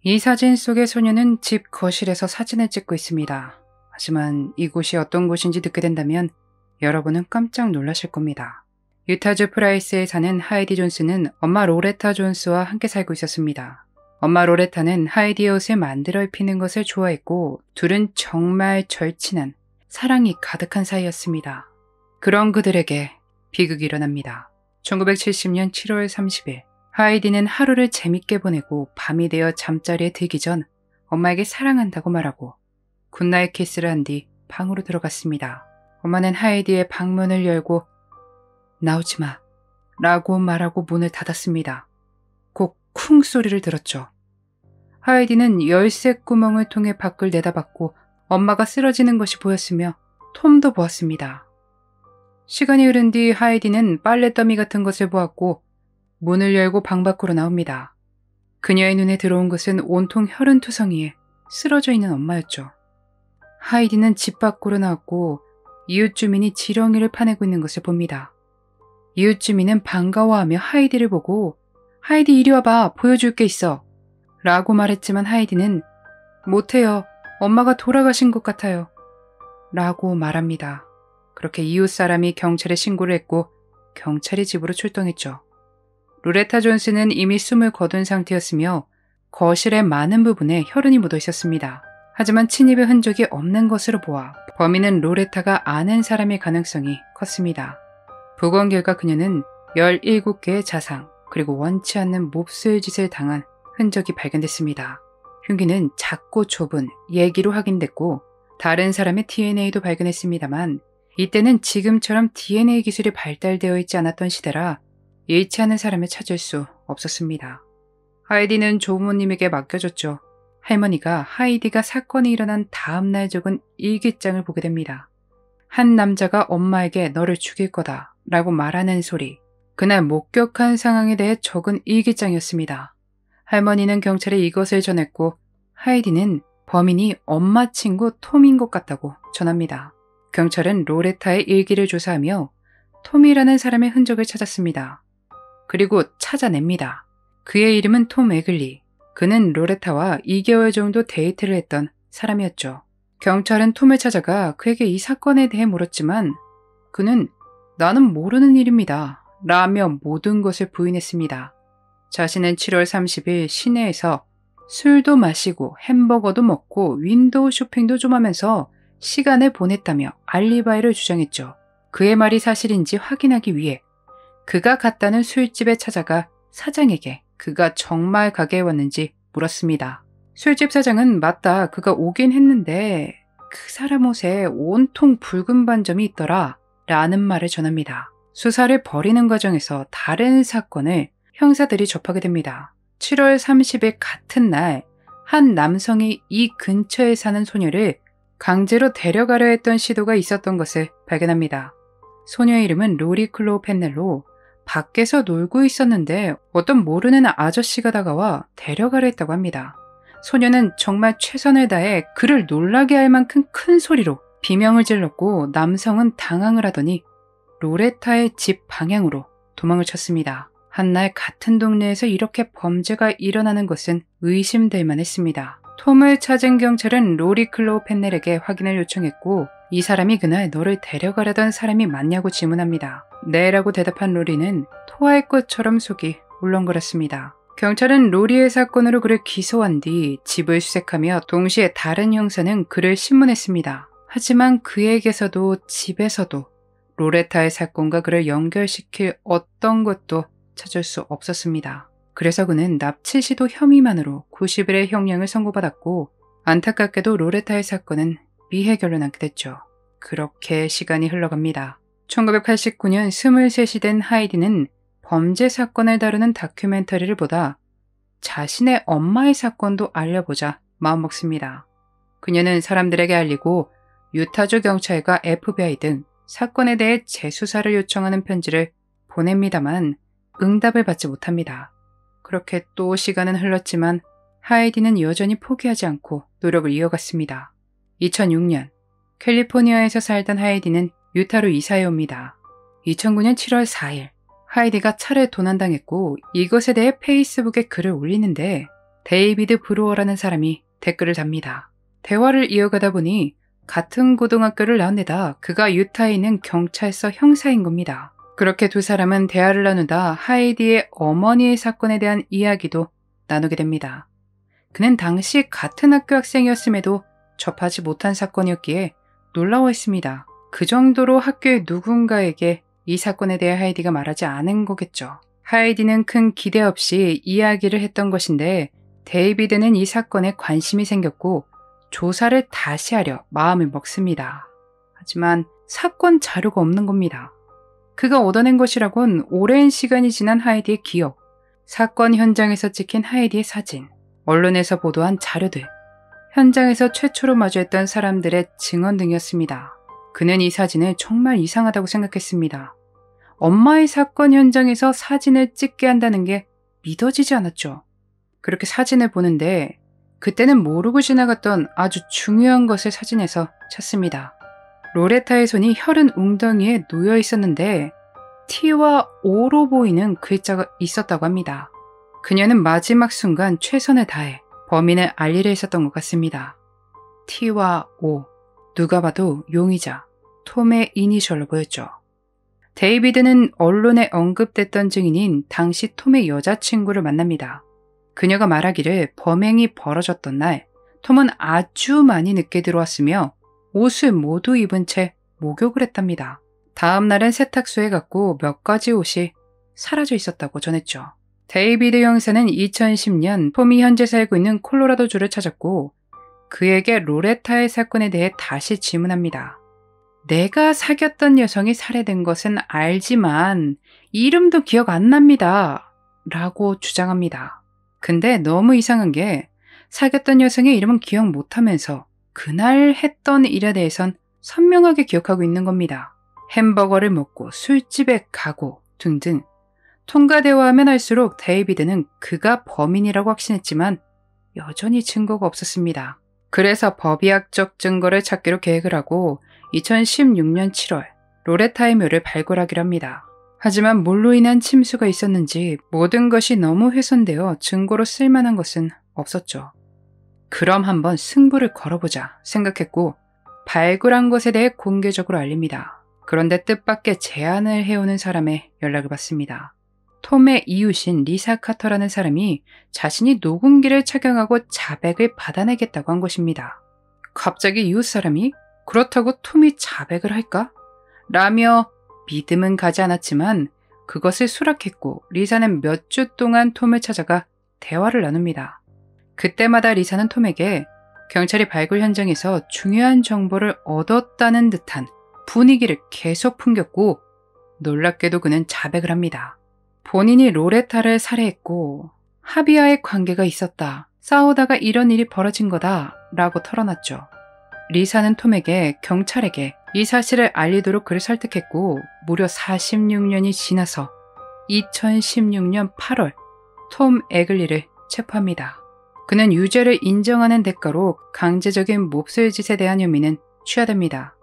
이 사진 속의 소녀는 집 거실에서 사진을 찍고 있습니다. 하지만 이곳이 어떤 곳인지 듣게 된다면 여러분은 깜짝 놀라실 겁니다. 유타주 프라이스에 사는 하이디 존스는 엄마 로레타 존스와 함께 살고 있었습니다. 엄마 로레타는 하이디의 옷을 만들어 입히는 것을 좋아했고 둘은 정말 절친한 사랑이 가득한 사이였습니다. 그런 그들에게 비극이 일어납니다. 1970년 7월 30일 하이디는 하루를 재밌게 보내고 밤이 되어 잠자리에 들기 전 엄마에게 사랑한다고 말하고 굿나잇 키스를 한 뒤 방으로 들어갔습니다. 엄마는 하이디의 방문을 열고 나오지 마 라고 말하고 문을 닫았습니다. 곧 쿵 소리를 들었죠. 하이디는 열쇠 구멍을 통해 밖을 내다봤고 엄마가 쓰러지는 것이 보였으며 톰도 보았습니다. 시간이 흐른 뒤 하이디는 빨래더미 같은 것을 보았고 문을 열고 방 밖으로 나옵니다. 그녀의 눈에 들어온 것은 온통 혈흔투성이에 쓰러져 있는 엄마였죠. 하이디는 집 밖으로 나왔고 이웃 주민이 지렁이를 파내고 있는 것을 봅니다. 이웃 주민은 반가워하며 하이디를 보고 하이디 이리 와봐 보여줄 게 있어 라고 말했지만 하이디는 못해요. 엄마가 돌아가신 것 같아요 라고 말합니다. 그렇게 이웃 사람이 경찰에 신고를 했고 경찰이 집으로 출동했죠. 로레타 존스는 이미 숨을 거둔 상태였으며 거실의 많은 부분에 혈흔이 묻어 있었습니다. 하지만 침입의 흔적이 없는 것으로 보아 범인은 로레타가 아는 사람일 가능성이 컸습니다. 부검 결과 그녀는 17개의 자상 그리고 원치 않는 몹쓸 짓을 당한 흔적이 발견됐습니다. 흉기는 작고 좁은 예기로 확인됐고 다른 사람의 DNA도 발견했습니다만 이때는 지금처럼 DNA 기술이 발달되어 있지 않았던 시대라 일치하는 사람을 찾을 수 없었습니다. 하이디는 조부모님에게 맡겨줬죠. 할머니가 하이디가 사건이 일어난 다음날 적은 일기장을 보게 됩니다. 한 남자가 엄마에게 너를 죽일 거다 라고 말하는 소리. 그날 목격한 상황에 대해 적은 일기장이었습니다. 할머니는 경찰에 이것을 전했고 하이디는 범인이 엄마 친구 톰인 것 같다고 전합니다. 경찰은 로레타의 일기를 조사하며 톰이라는 사람의 흔적을 찾았습니다. 그리고 찾아냅니다. 그의 이름은 톰 에글리. 그는 로레타와 2개월 정도 데이트를 했던 사람이었죠. 경찰은 톰을 찾아가 그에게 이 사건에 대해 물었지만 그는 나는 모르는 일입니다 라며 모든 것을 부인했습니다. 자신은 7월 30일 시내에서 술도 마시고 햄버거도 먹고 윈도우 쇼핑도 좀 하면서 시간을 보냈다며 알리바이를 주장했죠. 그의 말이 사실인지 확인하기 위해 그가 갔다는 술집에 찾아가 사장에게 그가 정말 가게에 왔는지 물었습니다. 술집 사장은 맞다 그가 오긴 했는데 그 사람 옷에 온통 붉은 반점이 있더라 라는 말을 전합니다. 수사를 벌이는 과정에서 다른 사건을 형사들이 접하게 됩니다. 7월 30일 같은 날 한 남성이 이 근처에 사는 소녀를 강제로 데려가려 했던 시도가 있었던 것을 발견합니다. 소녀의 이름은 로리 클로우 펜넬로 밖에서 놀고 있었는데 어떤 모르는 아저씨가 다가와 데려가려 했다고 합니다. 소녀는 정말 최선을 다해 그를 놀라게 할 만큼 큰 소리로 비명을 질렀고 남성은 당황을 하더니 로레타의 집 방향으로 도망을 쳤습니다. 한날 같은 동네에서 이렇게 범죄가 일어나는 것은 의심될 만했습니다. 톰을 찾은 경찰은 로리 클로우 펜넬에게 확인을 요청했고 이 사람이 그날 너를 데려가려던 사람이 맞냐고 질문합니다. 네라고 대답한 로리는 토할 것처럼 속이 울렁거렸습니다. 경찰은 로리의 사건으로 그를 기소한 뒤 집을 수색하며 동시에 다른 형사는 그를 신문했습니다. 하지만 그에게서도 집에서도 로레타의 사건과 그를 연결시킬 어떤 것도 찾을 수 없었습니다. 그래서 그는 납치 시도 혐의만으로 90일의 형량을 선고받았고 안타깝게도 로레타의 사건은 미해결로 남게 됐죠. 그렇게 시간이 흘러갑니다. 1989년 23이 된 하이디는 범죄 사건을 다루는 다큐멘터리를 보다 자신의 엄마의 사건도 알려보자 마음먹습니다. 그녀는 사람들에게 알리고 유타주 경찰과 FBI 등 사건에 대해 재수사를 요청하는 편지를 보냅니다만 응답을 받지 못합니다. 그렇게 또 시간은 흘렀지만 하이디는 여전히 포기하지 않고 노력을 이어갔습니다. 2006년 캘리포니아에서 살던 하이디는 유타로 이사해 옵니다. 2009년 7월 4일 하이디가 차를 도난당했고 이것에 대해 페이스북에 글을 올리는데 데이비드 브루어라는 사람이 댓글을 답니다. 대화를 이어가다 보니 같은 고등학교를 나온 데다 그가 유타에 있는 경찰서 형사인 겁니다. 그렇게 두 사람은 대화를 나누다 하이디의 어머니의 사건에 대한 이야기도 나누게 됩니다. 그는 당시 같은 학교 학생이었음에도 접하지 못한 사건이었기에 놀라워했습니다. 그 정도로 학교의 누군가에게 이 사건에 대해 하이디가 말하지 않은 거겠죠. 하이디는 큰 기대 없이 이야기를 했던 것인데 데이비드는 이 사건에 관심이 생겼고 조사를 다시 하려 마음을 먹습니다. 하지만 사건 자료가 없는 겁니다. 그가 얻어낸 것이라곤 오랜 시간이 지난 하이디의 기억, 사건 현장에서 찍힌 하이디의 사진, 언론에서 보도한 자료들, 현장에서 최초로 마주했던 사람들의 증언 등이었습니다. 그는 이 사진을 정말 이상하다고 생각했습니다. 엄마의 사건 현장에서 사진을 찍게 한다는 게 믿어지지 않았죠. 그렇게 사진을 보는데 그때는 모르고 지나갔던 아주 중요한 것을 사진에서 찾습니다. 로레타의 손이 혈흔 웅덩이에 놓여 있었는데 T와 O로 보이는 글자가 있었다고 합니다. 그녀는 마지막 순간 최선을 다해 범인을 알리려 했었던 것 같습니다. T와 O, 누가 봐도 용의자, 톰의 이니셜로 보였죠. 데이비드는 언론에 언급됐던 증인인 당시 톰의 여자친구를 만납니다. 그녀가 말하기를 범행이 벌어졌던 날 톰은 아주 많이 늦게 들어왔으며 옷을 모두 입은 채 목욕을 했답니다. 다음 날은 세탁소에 갔고 몇 가지 옷이 사라져 있었다고 전했죠. 데이비드 형사는 2010년 톰이 현재 살고 있는 콜로라도주를 찾았고 그에게 로레타의 사건에 대해 다시 질문합니다. 내가 사귀었던 여성이 살해된 것은 알지만 이름도 기억 안 납니다. 라고 주장합니다. 근데 너무 이상한 게 사귀었던 여성의 이름은 기억 못하면서 그날 했던 일에 대해선 선명하게 기억하고 있는 겁니다. 햄버거를 먹고 술집에 가고 등등. 톰과 대화하면 할수록 데이비드는 그가 범인이라고 확신했지만 여전히 증거가 없었습니다. 그래서 법의학적 증거를 찾기로 계획을 하고 2016년 7월 로레타의 묘를 발굴하기로 합니다. 하지만 뭘로 인한 침수가 있었는지 모든 것이 너무 훼손되어 증거로 쓸만한 것은 없었죠. 그럼 한번 승부를 걸어보자 생각했고 발굴한 것에 대해 공개적으로 알립니다. 그런데 뜻밖의 제안을 해오는 사람의 연락을 받습니다. 톰의 이웃인 리사 카터라는 사람이 자신이 녹음기를 착용하고 자백을 받아내겠다고 한 것입니다. 갑자기 이웃 사람이 그렇다고 톰이 자백을 할까? 라며 믿음은 가지 않았지만 그것을 수락했고 리사는 몇 주 동안 톰을 찾아가 대화를 나눕니다. 그때마다 리사는 톰에게 경찰이 발굴 현장에서 중요한 정보를 얻었다는 듯한 분위기를 계속 풍겼고 놀랍게도 그는 자백을 합니다. 본인이 로레타를 살해했고 하비아의 관계가 있었다. 싸우다가 이런 일이 벌어진 거다 라고 털어놨죠. 리사는 톰에게 경찰에게 이 사실을 알리도록 그를 설득했고 무려 46년이 지나서 2016년 8월 톰 에글리를 체포합니다. 그는 유죄를 인정하는 대가로 강제적인 몹쓸짓에 대한 혐의는 취하됩니다.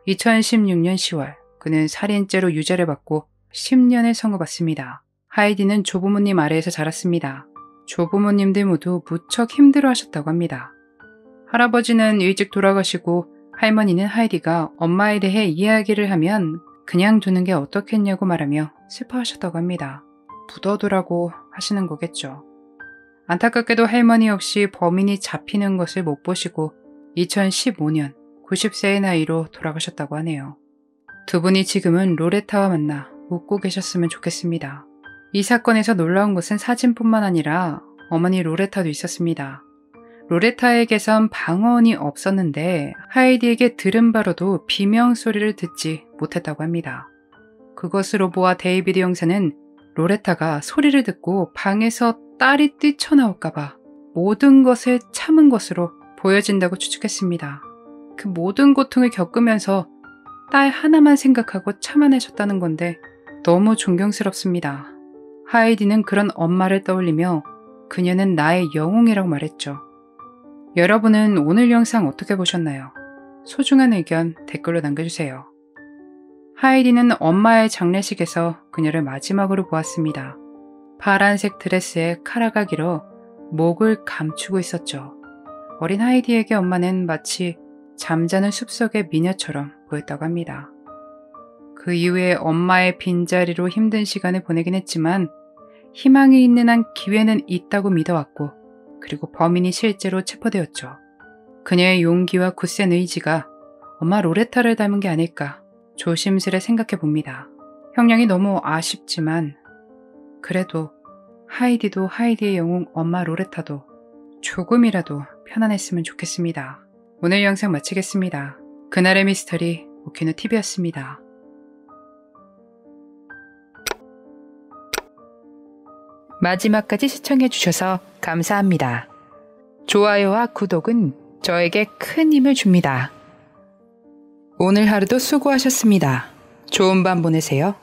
2016년 10월 그는 살인죄로 유죄를 받고 10년을 선고받습니다. 하이디는 조부모님 아래에서 자랐습니다. 조부모님들 모두 무척 힘들어하셨다고 합니다. 할아버지는 일찍 돌아가시고 할머니는 하이디가 엄마에 대해 이야기를 하면 그냥 두는 게 어떻겠냐고 말하며 슬퍼하셨다고 합니다. 묻어두라고 하시는 거겠죠. 안타깝게도 할머니 역시 범인이 잡히는 것을 못 보시고 2015년 90세의 나이로 돌아가셨다고 하네요. 두 분이 지금은 로레타와 만나 웃고 계셨으면 좋겠습니다. 이 사건에서 놀라운 것은 사진뿐만 아니라 어머니 로레타도 있었습니다. 로레타에게선 방언이 없었는데 하이디에게 들은 바로도 비명 소리를 듣지 못했다고 합니다. 그것으로 보아 데이비드 형사는 로레타가 소리를 듣고 방에서 딸이 뛰쳐나올까봐 모든 것을 참은 것으로 보여진다고 추측했습니다. 그 모든 고통을 겪으면서 딸 하나만 생각하고 참아내셨다는 건데 너무 존경스럽습니다. 하이디는 그런 엄마를 떠올리며 그녀는 나의 영웅이라고 말했죠. 여러분은 오늘 영상 어떻게 보셨나요? 소중한 의견 댓글로 남겨주세요. 하이디는 엄마의 장례식에서 그녀를 마지막으로 보았습니다. 파란색 드레스에 카라가 길어 목을 감추고 있었죠. 어린 하이디에게 엄마는 마치 잠자는 숲속의 미녀처럼 보였다고 합니다. 그 이후에 엄마의 빈자리로 힘든 시간을 보내긴 했지만 희망이 있는 한 기회는 있다고 믿어왔고, 그리고 범인이 실제로 체포되었죠. 그녀의 용기와 굳센 의지가 엄마 로레타를 닮은 게 아닐까 조심스레 생각해 봅니다. 형량이 너무 아쉽지만 그래도 하이디도 하이디의 영웅 엄마 로레타도 조금이라도 편안했으면 좋겠습니다. 오늘 영상 마치겠습니다. 그날의 미스터리 오키누TV였습니다. 마지막까지 시청해주셔서 감사합니다. 좋아요와 구독은 저에게 큰 힘을 줍니다. 오늘 하루도 수고하셨습니다. 좋은 밤 보내세요.